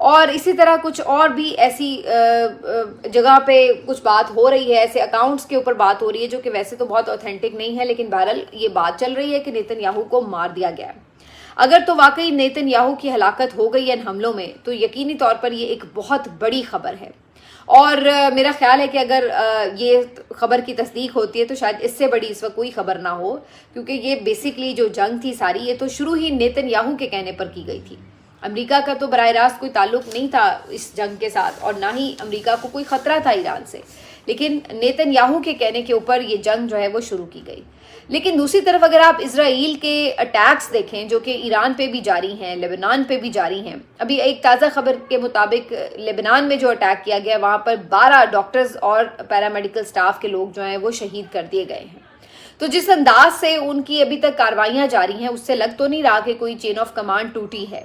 اور اسی طرح کچھ اور بھی ایسی جگہ پہ کچھ بات ہو رہی ہے، ایسے اکاؤنٹس کے اوپر بات ہو رہی ہے جو کہ ویسے تو بہت اوتھینٹک نہیں ہے، لیکن بہرحال یہ بات چل رہی ہے کہ نیتن یاہو کو مار دیا گیا ہے۔ اگر تو واقعی نیتن یاہو کی ہلاکت ہو گئی ہے ان حملوں میں تو یقینی طور پر یہ ایک بہت بڑی خبر ہے، اور میرا خیال ہے کہ اگر یہ خبر کی تصدیق ہوتی ہے تو شاید اس سے بڑی اس وقت کوئی خبر نہ ہو، کیونکہ یہ بیسیکلی جو جنگ تھی ساری، یہ تو شروع ہی نیتن یاہو کے کہنے پر کی گئی تھی۔ امریکہ کا تو براہ راست کوئی تعلق نہیں تھا اس جنگ کے ساتھ، اور نہ ہی امریکہ کو کوئی خطرہ تھا ایران سے، لیکن نیتن یاہو کے کہنے کے اوپر یہ جنگ جو ہے وہ شروع کی گئی۔ لیکن دوسری طرف اگر آپ اسرائیل کے اٹیکس دیکھیں جو کہ ایران پہ بھی جاری ہیں، لبنان پہ بھی جاری ہیں، ابھی ایک تازہ خبر کے مطابق لبنان میں جو اٹیک کیا گیا وہاں پر 12 ڈاکٹرز اور پیرامیڈیکل سٹاف کے لوگ جو ہیں وہ شہید کر دیے گئے ہیں۔ تو جس انداز سے ان کی ابھی تک کارروائیاں جاری ہیں اس سے لگ تو نہیں رہا کہ کوئی چین آف کمانڈ ٹوٹی ہے،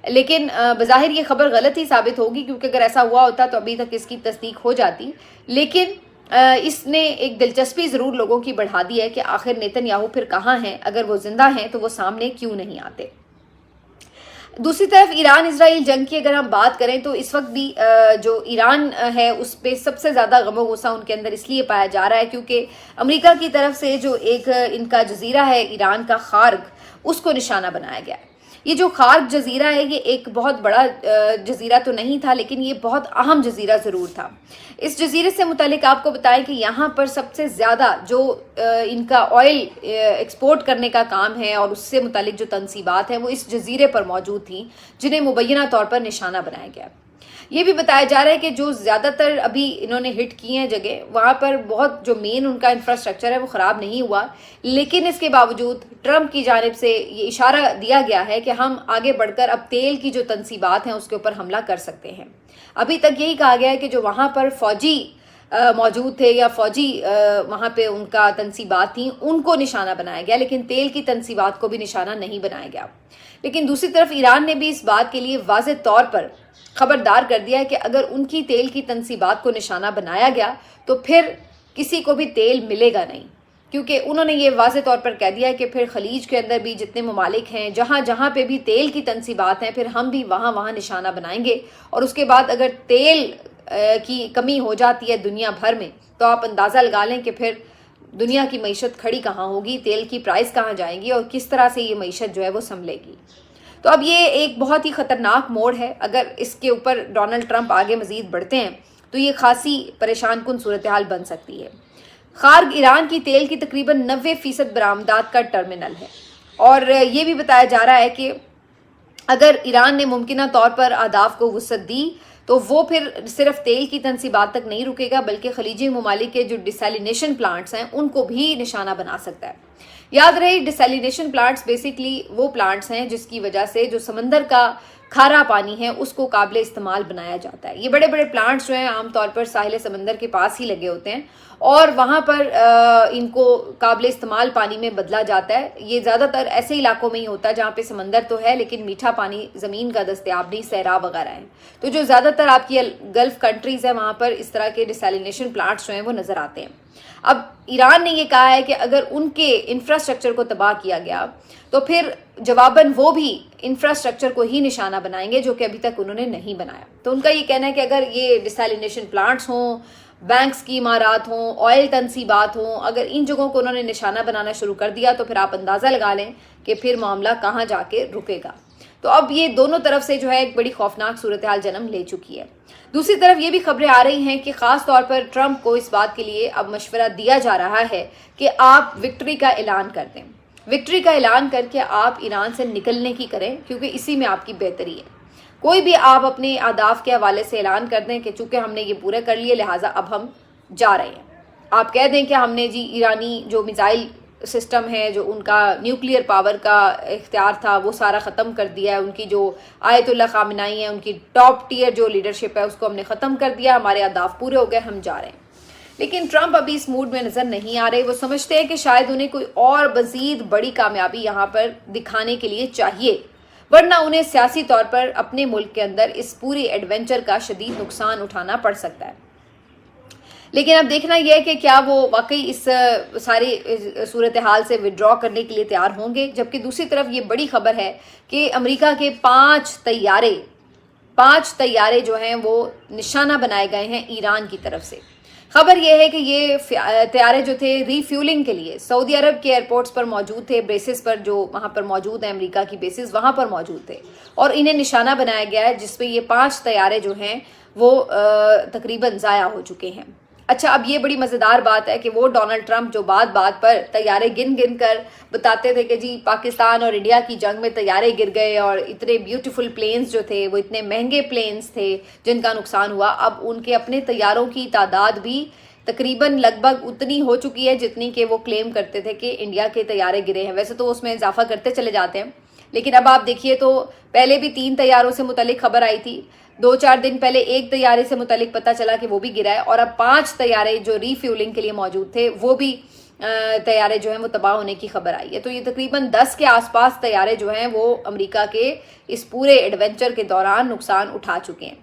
لیکن بظاہر یہ خبر غلط ہی ثابت ہوگی، کیونکہ اگر ایسا ہوا ہوتا تو ابھی تک اس کی تصدیق ہو جاتی۔ لیکن اس نے ایک دلچسپی ضرور لوگوں کی بڑھا دی ہے کہ آخر نیتن یاہو پھر کہاں ہیں، اگر وہ زندہ ہیں تو وہ سامنے کیوں نہیں آتے۔ دوسری طرف ایران اسرائیل جنگ کی اگر ہم بات کریں تو اس وقت بھی جو ایران ہے اس پہ سب سے زیادہ غم و غصہ ان کے اندر اس لیے پایا جا رہا ہے کیونکہ امریکہ کی طرف سے جو ایک ان کا جزیرہ ہے ایران کا خارگ، اس کو نشانہ بنایا گیا ہے۔ یہ جو خارگ جزیرہ ہے یہ ایک بہت بڑا جزیرہ تو نہیں تھا، لیکن یہ بہت اہم جزیرہ ضرور تھا۔ اس جزیرے سے متعلق آپ کو بتائیں کہ یہاں پر سب سے زیادہ جو ان کا آئل ایکسپورٹ کرنے کا کام ہے اور اس سے متعلق جو تنصیبات ہیں وہ اس جزیرے پر موجود تھیں، جنہیں مبینہ طور پر نشانہ بنایا گیا۔ یہ بھی بتایا جا رہا ہے کہ جو زیادہ تر ابھی انہوں نے ہٹ کی ہیں جگہ، وہاں پر بہت جو مین ان کا انفراسٹرکچر ہے وہ خراب نہیں ہوا، لیکن اس کے باوجود ٹرمپ کی جانب سے یہ اشارہ دیا گیا ہے کہ ہم آگے بڑھ کر اب تیل کی جو تنصیبات ہیں اس کے اوپر حملہ کر سکتے ہیں۔ ابھی تک یہی کہا گیا ہے کہ جو وہاں پر فوجی موجود تھے یا فوجی وہاں پہ ان کا تنصیبات تھیں ان کو نشانہ بنایا گیا، لیکن تیل کی تنصیبات کو بھی نشانہ نہیں بنایا گیا۔ لیکن دوسری طرف ایران نے بھی اس بات کے لیے واضح طور پر خبردار کر دیا ہے کہ اگر ان کی تیل کی تنصیبات کو نشانہ بنایا گیا تو پھر کسی کو بھی تیل ملے گا نہیں، کیونکہ انہوں نے یہ واضح طور پر کہہ دیا ہے کہ پھر خلیج کے اندر بھی جتنے ممالک ہیں جہاں جہاں پہ بھی تیل کی تنصیبات ہیں پھر ہم بھی وہاں وہاں نشانہ بنائیں گے، اور اس کے بعد اگر تیل کی کمی ہو جاتی ہے دنیا بھر میں تو آپ اندازہ لگا لیں کہ پھر دنیا کی معیشت کھڑی کہاں ہوگی، تیل کی پرائس کہاں جائیں گی اور کس طرح سے یہ معیشت جو ہے وہ سنبھلے گی۔ تو اب یہ ایک بہت ہی خطرناک موڑ ہے، اگر اس کے اوپر ڈونلڈ ٹرمپ آگے مزید بڑھتے ہیں تو یہ خاصی پریشان کن صورتحال بن سکتی ہے۔ خارگ ایران کی تیل کی تقریباً 90% برآمدات کا ٹرمینل ہے، اور یہ بھی بتایا جا رہا ہے کہ اگر ایران نے ممکنہ طور پر اہداف کو وسعت دی تو وہ پھر صرف تیل کی تنصیبات تک نہیں رکے گا، بلکہ خلیجی ممالک کے جو ڈیسیلینیشن پلانٹس ہیں ان کو بھی نشانہ بنا سکتا ہے۔ یاد رہے ڈیسیلینیشن پلانٹس بیسیکلی وہ پلانٹس ہیں جس کی وجہ سے جو سمندر کا کھارا پانی ہے اس کو قابل استعمال بنایا جاتا ہے۔ یہ بڑے بڑے پلانٹس جو ہیں عام طور پر ساحل سمندر کے پاس ہی لگے ہوتے ہیں اور وہاں پر ان کو قابل استعمال پانی میں بدلا جاتا ہے۔ یہ زیادہ تر ایسے علاقوں میں ہی ہوتا ہے جہاں پہ سمندر تو ہے لیکن میٹھا پانی زمین کا دستیاب نہیں، صحرا وغیرہ ہیں۔ تو جو زیادہ تر آپ کی گلف کنٹریز ہیں وہاں پر اس طرح کے ڈیسیلینیشن پلانٹس جو ہیں وہ نظر آتے ہیں۔ اب ایران نے یہ کہا ہے کہ اگر ان کے انفراسٹرکچر کو تباہ کیا گیا تو پھر جواباً وہ بھی انفراسٹرکچر کو ہی نشانہ بنائیں گے جو کہ ابھی تک انہوں نے نہیں بنایا۔ تو ان کا یہ کہنا ہے کہ اگر یہ ڈیسیلینیشن پلانٹس ہوں، بینکس کی عمارات ہوں، آئل تنصیبات ہوں، اگر ان جگہوں کو انہوں نے نشانہ بنانا شروع کر دیا تو پھر آپ اندازہ لگا لیں کہ پھر معاملہ کہاں جا کے رکے گا۔ تو اب یہ دونوں طرف سے جو ہے ایک بڑی خوفناک صورتحال جنم لے چکی ہے۔ دوسری طرف یہ بھی خبریں آ رہی ہیں کہ خاص طور پر ٹرمپ کو اس بات کے لیے اب مشورہ دیا جا رہا ہے کہ آپ وکٹری کا اعلان کر دیں، وکٹری کا اعلان کر کے آپ ایران سے نکلنے کی کریں، کیونکہ اسی میں آپ کی بہتری ہے۔ کوئی بھی آپ اپنے اہداف کے حوالے سے اعلان کر دیں کہ چونکہ ہم نے یہ پورے کر لیے لہٰذا اب ہم جا رہے ہیں۔ آپ کہہ دیں کہ ہم نے جی ایرانی جو میزائل سسٹم ہے، جو ان کا نیوکلیئر پاور کا اختیار تھا وہ سارا ختم کر دیا ہے، ان کی جو آیت اللہ خامنائی ہے ان کی ٹاپ ٹیئر جو لیڈرشپ ہے اس کو ہم نے ختم کر دیا، ہمارے اہداف پورے ہو گئے، ہم جا رہے ہیں۔ لیکن ٹرمپ ابھی اس موڈ میں نظر نہیں آ رہے، وہ سمجھتے ہیں کہ شاید انہیں کوئی اور مزید بڑی کامیابی یہاں پر دکھانے کے لیے چاہیے، ورنہ انہیں سیاسی طور پر اپنے ملک کے اندر اس پوری ایڈونچر کا شدید نقصان اٹھانا پڑ سکتا ہے۔ لیکن اب دیکھنا یہ ہے کہ کیا وہ واقعی اس ساری صورتحال سے وڈرا کرنے کے لیے تیار ہوں گے۔ جبکہ دوسری طرف یہ بڑی خبر ہے کہ امریکہ کے 5 طیارے 5 طیارے جو ہیں وہ نشانہ بنائے گئے ہیں ایران کی طرف سے۔ خبر یہ ہے کہ یہ طیارے جو تھے ری فیولنگ کے لیے سعودی عرب کے ایئرپورٹس پر موجود تھے، بیسز پر جو وہاں پر موجود ہیں، امریکہ کی بیسز وہاں پر موجود تھے، اور انہیں نشانہ بنایا گیا ہے جس پہ یہ 5 طیارے جو ہیں وہ تقریباً ضائع ہو چکے ہیں۔ اچھا، اب یہ بڑی مزیدار بات ہے کہ وہ ڈونلڈ ٹرمپ جو بات پر طیارے گن کر بتاتے تھے کہ جی پاکستان اور انڈیا کی جنگ میں طیارے گر گئے اور اتنے بیوٹیفل پلینز جو تھے وہ اتنے مہنگے پلینز تھے جن کا نقصان ہوا، اب ان کے اپنے طیاروں کی تعداد بھی تقریباً لگ بھگ اتنی ہو چکی ہے جتنی کہ وہ کلیم کرتے تھے کہ انڈیا کے طیارے گرے ہیں۔ ویسے تو اس میں اضافہ کرتے چلے جاتے ہیں، لیکن اب آپ دیکھیے تو پہلے بھی 3 طیاروں سے متعلق خبر آئی تھی، 2-4 دن پہلے ایک طیارے سے متعلق پتہ چلا کہ وہ بھی گرا ہے، اور اب 5 طیارے جو ری فیولنگ کے لیے موجود تھے وہ بھی طیارے جو ہیں وہ تباہ ہونے کی خبر آئی ہے۔ تو یہ تقریباً 10 کے آس پاس طیارے جو ہیں وہ امریکہ کے اس پورے ایڈونچر کے دوران نقصان اٹھا چکے ہیں۔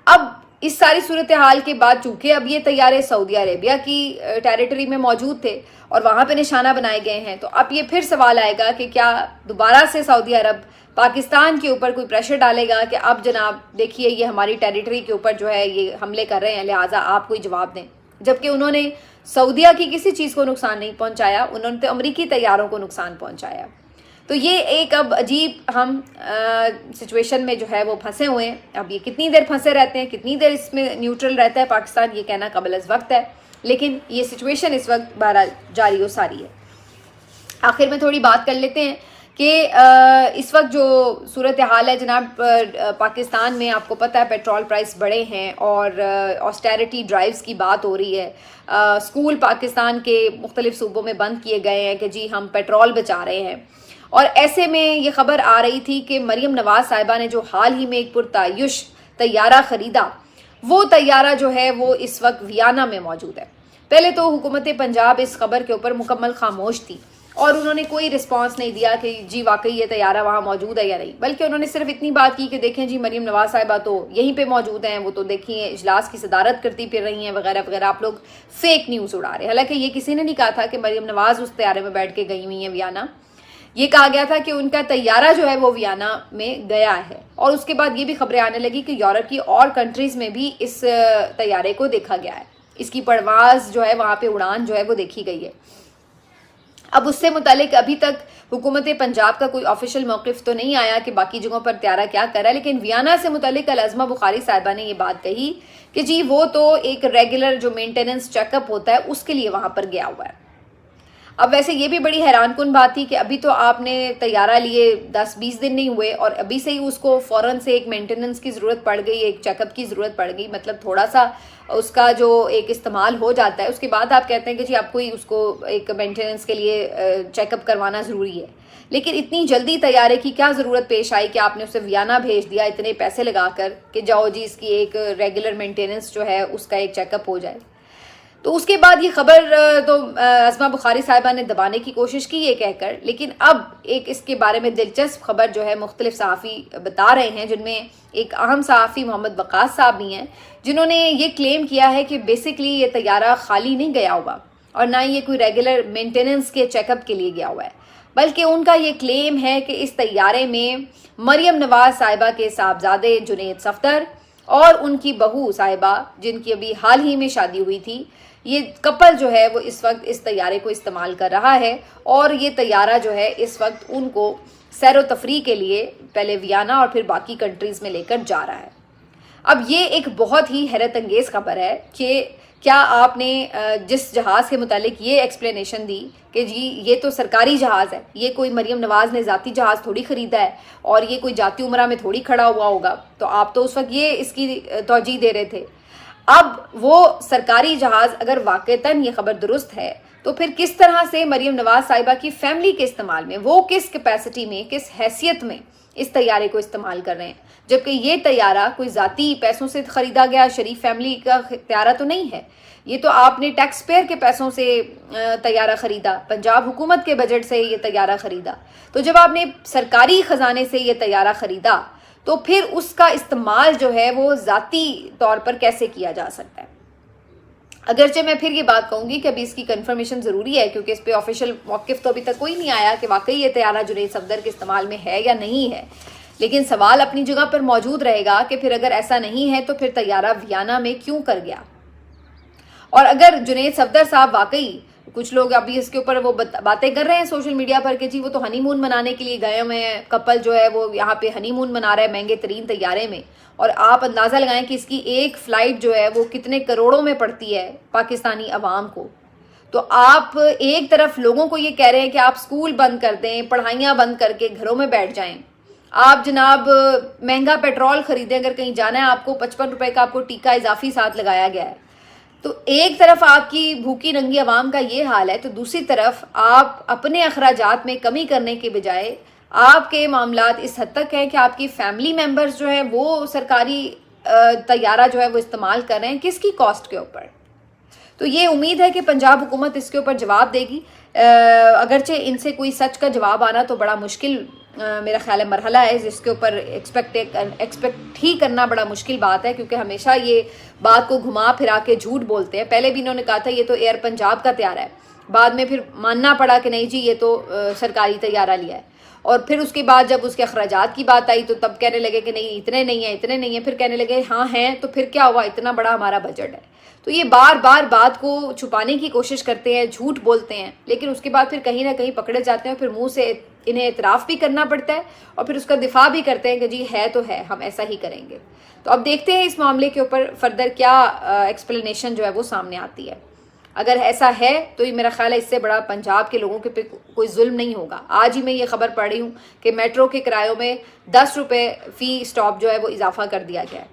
اب اس ساری صورتحال کے بعد چونکہ اب یہ طیارے سعودی عربیہ کی ٹیریٹری میں موجود تھے اور وہاں پہ نشانہ بنائے گئے ہیں، تو اب یہ پھر سوال آئے گا کہ کیا دوبارہ سے سعودی عرب پاکستان کے اوپر کوئی پریشر ڈالے گا کہ اب جناب دیکھیے یہ ہماری ٹیریٹری کے اوپر جو ہے یہ حملے کر رہے ہیں، لہٰذا آپ کوئی جواب دیں، جبکہ انہوں نے سعودیہ کی کسی چیز کو نقصان نہیں پہنچایا، انہوں نے تو امریکی طیاروں کو نقصان پہنچایا۔ تو یہ ایک اب عجیب ہم سچویشن میں جو ہے وہ پھنسے ہوئے ہیں۔ اب یہ کتنی دیر پھنسے رہتے ہیں، کتنی دیر اس میں نیوٹرل رہتا ہے پاکستان، یہ کہنا قبل از وقت ہے، لیکن یہ سچویشن اس وقت بہرحال جاری و ساری ہے۔ آخر میں تھوڑی بات کر لیتے ہیں کہ اس وقت جو صورتحال ہے جناب پاکستان میں، آپ کو پتہ ہے پیٹرول پرائس بڑھے ہیں اور آسٹیرٹی ڈرائیوز کی بات ہو رہی ہے، اسکول پاکستان کے مختلف صوبوں میں بند کیے گئے ہیں کہ جی ہم پیٹرول بچا رہے ہیں، اور ایسے میں یہ خبر آ رہی تھی کہ مریم نواز صاحبہ نے جو حال ہی میں ایک پرتعیش طیارہ خریدا، وہ طیارہ جو ہے وہ اس وقت ویانا میں موجود ہے۔ پہلے تو حکومت پنجاب اس خبر کے اوپر مکمل خاموش تھی اور انہوں نے کوئی رسپانس نہیں دیا کہ جی واقعی یہ طیارہ وہاں موجود ہے یا نہیں، بلکہ انہوں نے صرف اتنی بات کی کہ دیکھیں جی مریم نواز صاحبہ تو یہیں پہ موجود ہیں، وہ تو دیکھیے اجلاس کی صدارت کرتی پھر رہی ہیں وغیرہ وغیرہ، آپ لوگ فیک نیوز اڑا رہے ہیں۔ حالانکہ یہ کسی نے نہیں کہا تھا کہ مریم نواز اس طیارے میں بیٹھ کے گئی ہوئی ہیں ویانا، یہ کہا گیا تھا کہ ان کا طیارہ جو ہے وہ ویانا میں گیا ہے، اور اس کے بعد یہ بھی خبریں آنے لگی کہ یورپ کی اور کنٹریز میں بھی اس طیارے کو دیکھا گیا ہے، اس کی پرواز جو ہے وہاں پہ اڑان جو ہے وہ دیکھی گئی ہے۔ اب اس سے متعلق ابھی تک حکومت پنجاب کا کوئی آفیشیل موقف تو نہیں آیا کہ باقی جگہوں پر طیارہ کیا کر رہا ہے، لیکن ویانا سے متعلق العظمہ بخاری صاحبہ نے یہ بات کہی کہ جی وہ تو ایک ریگولر جو مینٹیننس چیک اپ ہوتا ہے اس کے لیے وہاں پر گیا ہوا ہے۔ اب ویسے یہ بھی بڑی حیران کن بات تھی کہ ابھی تو آپ نے طیارہ لیے 10-20 دن نہیں ہوئے اور ابھی سے ہی اس کو فوراً سے ایک مینٹیننس کی ضرورت پڑ گئی، ایک چیک اپ کی ضرورت پڑ گئی، مطلب تھوڑا سا اس کا جو ایک استعمال ہو جاتا ہے اس کے بعد آپ کہتے ہیں کہ جی آپ کو اس کو ایک مینٹیننس کے لیے چیک اپ کروانا ضروری ہے۔ لیکن اتنی جلدی طیارے کی کیا ضرورت پیش آئی کہ آپ نے اسے ویانا بھیج دیا اتنے پیسے لگا کر کہ جاؤ جی اس کی ایک ریگولر مینٹیننس جو ہے اس کا ایک چیک اپ ہو جائے۔ تو اس کے بعد یہ خبر تو عظمہ بخاری صاحبہ نے دبانے کی کوشش کی یہ کہہ کر، لیکن اب ایک اس کے بارے میں دلچسپ خبر جو ہے مختلف صحافی بتا رہے ہیں، جن میں ایک اہم صحافی محمد وقاص صاحب بھی ہیں، جنہوں نے یہ کلیم کیا ہے کہ بیسکلی یہ طیارہ خالی نہیں گیا ہوا اور نہ یہ کوئی ریگولر مینٹیننس کے چیک اپ کے لیے گیا ہوا ہے، بلکہ ان کا یہ کلیم ہے کہ اس طیارے میں مریم نواز صاحبہ کے صاحبزادے جنید صفدر اور ان کی بہو صاحبہ جن کی ابھی حال ہی میں شادی ہوئی تھی، یہ کپل جو ہے وہ اس وقت اس طیارے کو استعمال کر رہا ہے، اور یہ طیارہ جو ہے اس وقت ان کو سیر و تفریح کے لیے پہلے ویانا اور پھر باقی کنٹریز میں لے کر جا رہا ہے۔ اب یہ ایک بہت ہی حیرت انگیز خبر ہے کہ کیا آپ نے جس جہاز کے متعلق یہ ایکسپلینیشن دی کہ جی یہ تو سرکاری جہاز ہے، یہ کوئی مریم نواز نے ذاتی جہاز تھوڑی خریدا ہے اور یہ کوئی جاتی عمرہ میں تھوڑی کھڑا ہوا ہوگا، تو آپ تو اس وقت یہ اس کی توجیہ دے رہے تھے۔ اب وہ سرکاری جہاز اگر واقعتاً یہ خبر درست ہے تو پھر کس طرح سے مریم نواز صاحبہ کی فیملی کے استعمال میں، وہ کس کیپیسٹی میں، کس حیثیت میں اس طیارے کو استعمال کر رہے ہیں، جبکہ یہ طیارہ کوئی ذاتی پیسوں سے خریدا گیا شریف فیملی کا طیارہ تو نہیں ہے، یہ تو آپ نے ٹیکس پیئر کے پیسوں سے طیارہ خریدا، پنجاب حکومت کے بجٹ سے یہ طیارہ خریدا۔ تو جب آپ نے سرکاری خزانے سے یہ طیارہ خریدا تو پھر اس کا استعمال جو ہے وہ ذاتی طور پر کیسے کیا جا سکتا ہے؟ اگرچہ میں پھر یہ بات کہوں گی کہ ابھی اس کی کنفرمیشن ضروری ہے، کیونکہ اس پہ آفیشیل موقف تو ابھی تک کوئی نہیں آیا کہ واقعی یہ طیارہ جنید صفدر کے استعمال میں ہے یا نہیں ہے، لیکن سوال اپنی جگہ پر موجود رہے گا کہ پھر اگر ایسا نہیں ہے تو پھر طیارہ ویانا میں کیوں کر گیا؟ اور اگر جنید صفدر صاحب واقعی، کچھ لوگ ابھی اس کے اوپر وہ باتیں کر رہے ہیں سوشل میڈیا پر کہ جی وہ تو ہنی مون منانے کے لیے گئے ہوئے ہیں، کپل جو ہے وہ یہاں پہ ہنی مون منا رہا ہے مہنگے ترین طیارے میں، اور آپ اندازہ لگائیں کہ اس کی ایک فلائٹ جو ہے وہ کتنے کروڑوں میں پڑتی ہے پاکستانی عوام کو، تو آپ ایک طرف لوگوں کو یہ کہہ رہے ہیں کہ آپ اسکول بند کر دیں، پڑھائیاں بند کر کے گھروں میں بیٹھ جائیں، آپ جناب مہنگا پیٹرول خریدیں، اگر کہیں جانا ہے آپ کو 55 روپے کا آپ کو ٹیکہ اضافی ساتھ لگایا گیا ہے، تو ایک طرف آپ کی بھوکی ننگی عوام کا یہ حال ہے، تو دوسری طرف آپ اپنے اخراجات میں کمی کرنے کے بجائے آپ کے معاملات اس حد تک ہیں کہ آپ کی فیملی ممبرز جو ہیں وہ سرکاری طیارہ جو ہے وہ استعمال کر رہے ہیں، کس کی کاسٹ کے اوپر؟ تو یہ امید ہے کہ پنجاب حکومت اس کے اوپر جواب دے گی، اگرچہ ان سے کوئی سچ کا جواب آنا تو بڑا مشکل میرا خیال ہے مرحلہ ہے، جس کے اوپر ایکسپیکٹ ہی کرنا بڑا مشکل بات ہے، کیونکہ ہمیشہ یہ بات کو گھما پھرا کے جھوٹ بولتے ہیں۔ پہلے بھی انہوں نے کہا تھا یہ تو ایئر پنجاب کا طیارہ ہے، بعد میں پھر ماننا پڑا کہ نہیں جی یہ تو سرکاری طیارہ لیا ہے، اور پھر اس کے بعد جب اس کے اخراجات کی بات آئی تو تب کہنے لگے کہ نہیں اتنے نہیں ہیں، پھر کہنے لگے ہاں ہیں، تو پھر کیا ہوا، اتنا بڑا ہمارا بجٹ ہے۔ تو یہ بار بار بات کو چھپانے کی کوشش کرتے ہیں، جھوٹ بولتے ہیں، لیکن اس کے بعد پھر کہیں نہ کہیں پکڑے جاتے ہیں، پھر منہ سے انہیں اعتراف بھی کرنا پڑتا ہے اور پھر اس کا دفاع بھی کرتے ہیں کہ جی ہے تو ہے، ہم ایسا ہی کریں گے۔ تو اب دیکھتے ہیں اس معاملے کے اوپر فردر کیا ایکسپلینیشن جو ہے وہ سامنے آتی ہے۔ اگر ایسا ہے تو یہ میرا خیال ہے اس سے بڑا پنجاب کے لوگوں کے پہ کوئی ظلم نہیں ہوگا۔ آج ہی میں یہ خبر پڑھ رہی ہوں کہ میٹرو کے کرایوں میں 10 روپے فی اسٹاپ جو ہے وہ اضافہ کر دیا گیا ہے۔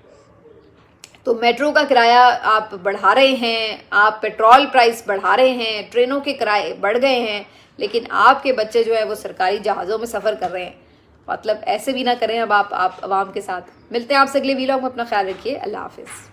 تو میٹرو کا کرایہ آپ بڑھا رہے ہیں، آپ پیٹرول پرائس بڑھا رہے ہیں، ٹرینوں کے کرائے بڑھ گئے ہیں، لیکن آپ کے بچے جو ہے وہ سرکاری جہازوں میں سفر کر رہے ہیں۔ مطلب ایسے بھی نہ کریں اب آپ عوام کے ساتھ۔ ملتے ہیں آپ سے اگلے ویلاگ میں، اپنا خیال رکھیے، اللہ حافظ۔